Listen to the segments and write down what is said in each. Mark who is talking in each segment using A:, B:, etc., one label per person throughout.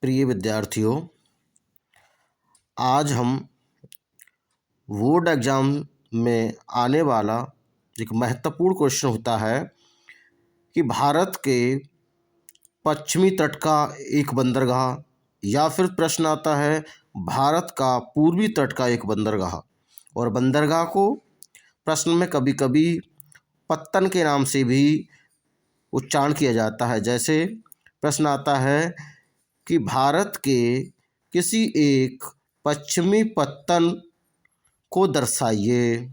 A: प्रिय विद्यार्थियों, आज हम बोर्ड एग्ज़ाम में आने वाला एक महत्वपूर्ण क्वेश्चन होता है कि भारत के पश्चिमी तट का एक बंदरगाह या फिर प्रश्न आता है भारत का पूर्वी तट का एक बंदरगाह। और बंदरगाह को प्रश्न में कभी कभी पत्तन के नाम से भी उच्चारण किया जाता है। जैसे प्रश्न आता है कि भारत के किसी एक पश्चिमी पत्तन को दर्शाइए,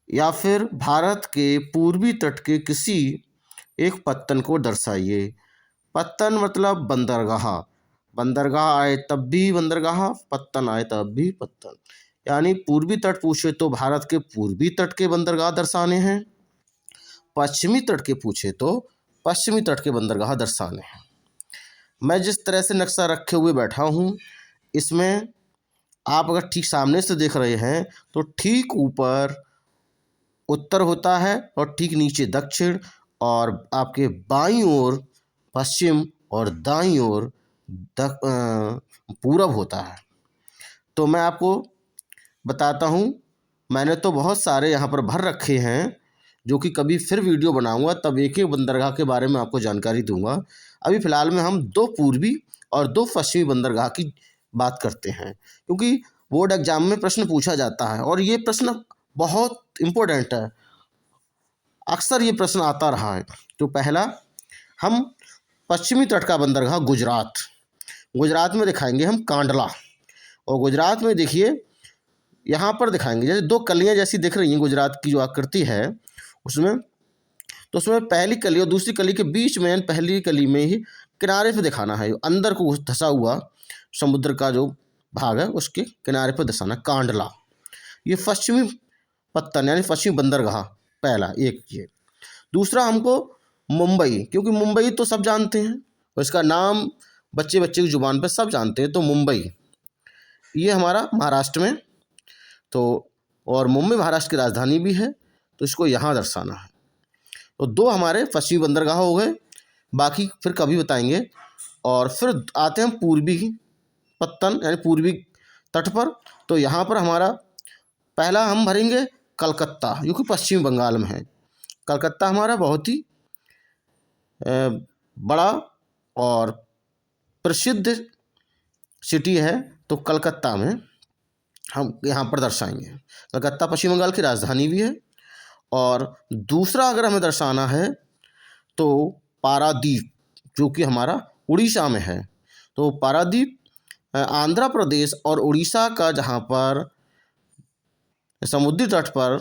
A: या फिर भारत के पूर्वी तट के किसी एक पत्तन को दर्शाइए। पत्तन मतलब बंदरगाह, बंदरगाह आए तब भी बंदरगाह, पत्तन आए तब भी पत्तन। यानी पूर्वी तट पूछे तो भारत के पूर्वी तट के बंदरगाह दर्शाने हैं, पश्चिमी तट के पूछे तो पश्चिमी तट के बंदरगाह दर्शाने हैं। मैं जिस तरह से नक्शा रखे हुए बैठा हूँ, इसमें आप अगर ठीक सामने से देख रहे हैं तो ठीक ऊपर उत्तर होता है और ठीक नीचे दक्षिण, और आपके बाईं ओर पश्चिम और दाईं ओर पूरब होता है। तो मैं आपको बताता हूँ, मैंने तो बहुत सारे यहाँ पर भर रखे हैं, जो कि कभी फिर वीडियो बनाऊंगा तब एक एक बंदरगाह के बारे में आपको जानकारी दूंगा। अभी फ़िलहाल में हम दो पूर्वी और दो पश्चिमी बंदरगाह की बात करते हैं, क्योंकि बोर्ड एग्जाम में प्रश्न पूछा जाता है और ये प्रश्न बहुत इम्पोर्टेंट है। अक्सर ये प्रश्न आता रहा है। तो पहला हम पश्चिमी तट का बंदरगाह गुजरात में दिखाएंगे हम कांडला। और गुजरात में देखिए यहाँ पर दिखाएंगे, जैसे दो कलियाँ जैसी दिख रही हैं गुजरात की जो आकृति है उसमें, तो उसमें पहली कली और दूसरी कली के बीच में, पहली कली में ही किनारे पे दिखाना है, अंदर को धंसा हुआ समुद्र का जो भाग है उसके किनारे पर दर्शाना, कांडला। ये पश्चिमी पत्तन यानी पश्चिमी बंदरगाह पहला एक ये। दूसरा हमको मुंबई, क्योंकि मुंबई तो सब जानते हैं और इसका नाम बच्चे बच्चे की ज़ुबान पर सब जानते हैं, तो मुंबई ये हमारा महाराष्ट्र में, तो और मुंबई महाराष्ट्र की राजधानी भी है, तो इसको यहाँ दर्शाना है। तो दो हमारे पश्चिमी बंदरगाह हो गए, बाकी फिर कभी बताएंगे। और फिर आते हैं पूर्वी पत्तन यानी पूर्वी तट पर। तो यहाँ पर हमारा पहला हम भरेंगे कलकत्ता, जो कि पश्चिमी बंगाल में है। कलकत्ता हमारा बहुत ही बड़ा और प्रसिद्ध सिटी है, तो कलकत्ता में हम यहाँ पर दर्शाएंगे। कलकत्ता पश्चिम बंगाल की राजधानी भी है। और दूसरा अगर हमें दर्शाना है तो पारादीप, जो कि हमारा उड़ीसा में है। तो पारादीप आंध्र प्रदेश और उड़ीसा का जहाँ पर समुद्री तट पर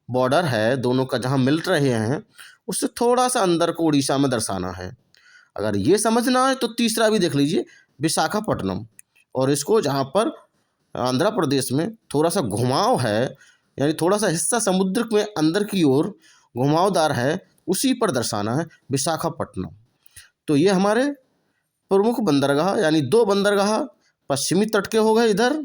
A: बॉर्डर है, दोनों का जहाँ मिल रहे हैं, उससे थोड़ा सा अंदर को उड़ीसा में दर्शाना है। अगर ये समझना है तो तीसरा भी देख लीजिए, विशाखापट्टनम। और इसको जहाँ पर आंध्र प्रदेश में थोड़ा सा घुमाव है, यानी थोड़ा सा हिस्सा समुद्र में अंदर की ओर घुमावदार है, उसी पर दर्शाना है, विशाखापट्टनम। तो ये हमारे प्रमुख बंदरगाह, यानी दो बंदरगाह पश्चिमी तट के हो गए इधर,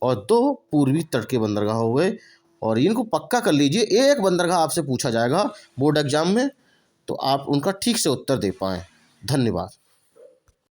A: और दो पूर्वी तट के बंदरगाह हो गए। और इनको पक्का कर लीजिए, एक बंदरगाह आपसे पूछा जाएगा बोर्ड एग्जाम में, तो आप उनका ठीक से उत्तर दे पाएँ। धन्यवाद।